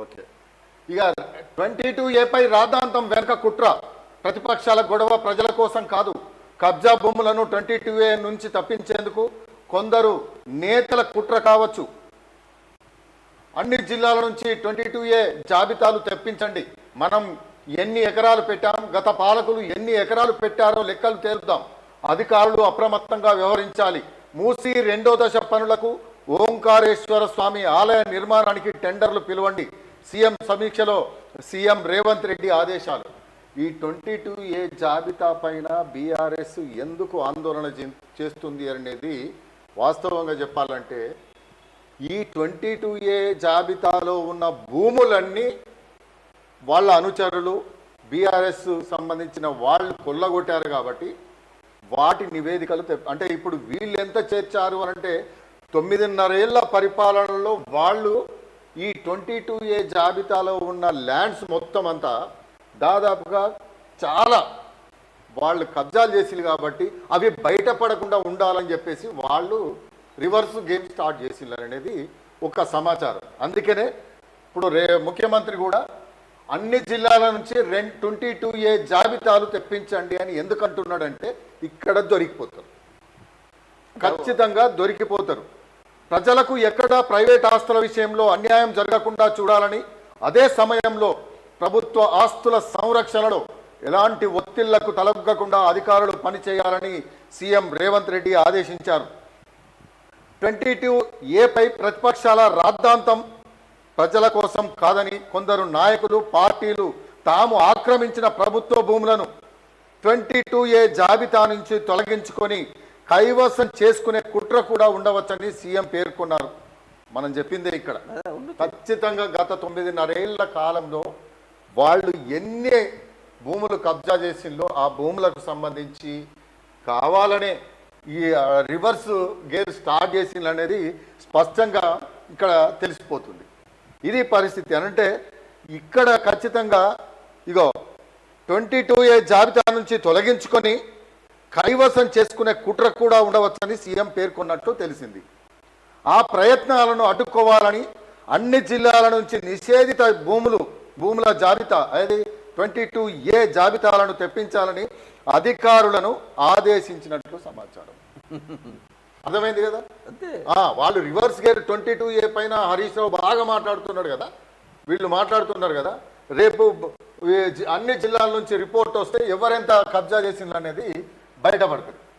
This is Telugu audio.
ఓకే, ఇక 22A పై రాద్ధాంతం వెనక కుట్ర, ప్రతిపక్షాల గొడవ ప్రజల కోసం కాదు, కబ్జా భూములను 22A నుంచి తప్పించేందుకు కొందరు నేతల కుట్ర కావచ్చు. అన్ని జిల్లాల నుంచి 22A జాబితాలు తెప్పించండి. మనం ఎన్ని ఎకరాలు పెట్టాం, గత పాలకులు ఎన్ని ఎకరాలు పెట్టారో లెక్కలు తేలుద్దాం. అధికారులు అప్రమత్తంగా వ్యవహరించాలి. మూసీ 2వ దశ పనులకు ఓంకారేశ్వర స్వామి ఆలయ నిర్మాణానికి టెండర్లు పిలవండి. సీఎం సమీక్షలో సీఎం రేవంత్ రెడ్డి ఆదేశాలు. ఈ 22A జాబితా పైన బీఆర్ఎస్ ఎందుకు ఆందోళన చేస్తుంది అనేది వాస్తవంగా చెప్పాలంటే, ఈ 22A జాబితాలో ఉన్న భూములన్నీ వాళ్ళ అనుచరులు బీఆర్ఎస్ సంబంధించిన వాళ్ళు కొల్లగొట్టారు కాబట్టి వాటి నివేదికలు అంటే ఇప్పుడు వీళ్ళు ఎంత చేర్చారు అనంటే 9.5 ఏళ్ల పరిపాలనలో వాళ్ళు ఈ 22A జాబితాలో ఉన్న ల్యాండ్స్ మొత్తం అంతా దాదాపుగా చాలా వాళ్ళు కబ్జాలు చేసింది కాబట్టి అవి బయటపడకుండా ఉండాలని చెప్పేసి వాళ్ళు రివర్స్ గేమ్ స్టార్ట్ చేసిండ్రు అనేది ఒక సమాచారం. అందుకనే ఇప్పుడు ముఖ్యమంత్రి కూడా అన్ని జిల్లాల నుంచి 22A జాబితాలు తెప్పించండి అని ఎందుకు అంటున్నాడంటే, ఇక్కడ దొరికిపోతారు, ఖచ్చితంగా దొరికిపోతారు. ప్రజలకు ఎక్కడ ప్రైవేట్ ఆస్తుల విషయంలో అన్యాయం జరగకుండా చూడాలని, అదే సమయంలో ప్రభుత్వ ఆస్తుల సంరక్షణలో ఎలాంటి ఒత్తిళ్లకు తలగ్గకుండా అధికారులు పనిచేయాలని సీఎం రేవంత్ రెడ్డి ఆదేశించారు. 22A పై ప్రతిపక్షాల రాద్ధాంతం ప్రజల కోసం కాదని కొందరు నాయకులు, పార్టీలు తాము ఆక్రమించిన ప్రభుత్వ భూములను 22A జాబితా నుంచి తొలగించుకొని కైవసం చేసుకునే కుట్ర కూడా ఉండవచ్చని సీఎం పేర్కొన్నారు. మనం చెప్పిందే ఇక్కడ. ఖచ్చితంగా గత 9.5 ఏళ్ల కాలంలో వాళ్ళు ఎన్ని భూములు కబ్జా చేసిందో ఆ భూములకు సంబంధించి కావాలనే ఈ రివర్స్ గేర్ స్టార్ట్ చేసింది అనేది స్పష్టంగా ఇక్కడ తెలిసిపోతుంది. ఇది పరిస్థితి. అనంటే ఇక్కడ ఖచ్చితంగా ఇగో 22A జాబితా నుంచి తొలగించుకొని కైవసం చేసుకునే కుట్ర కూడా ఉండవచ్చని సీఎం పేర్కొన్నట్టు తెలిసింది. ఆ ప్రయత్నాలను అడ్డుకోవాలని అన్ని జిల్లాల నుంచి నిషేధిత భూముల జాబితా అది 22A జాబితాలను తెప్పించాలని అధికారులను ఆదేశించినట్లు సమాచారం. అర్థమైంది కదా? వాళ్ళు రివర్స్ గేర్ 22A పైన హరీష్ రావు బాగా మాట్లాడుతున్నాడు కదా, వీళ్ళు మాట్లాడుతున్నారు కదా. రేపు అన్ని జిల్లాల నుంచి రిపోర్ట్ వస్తే ఎవరెంత కబ్జా చేసింది అనేది బయటపడుతుంది.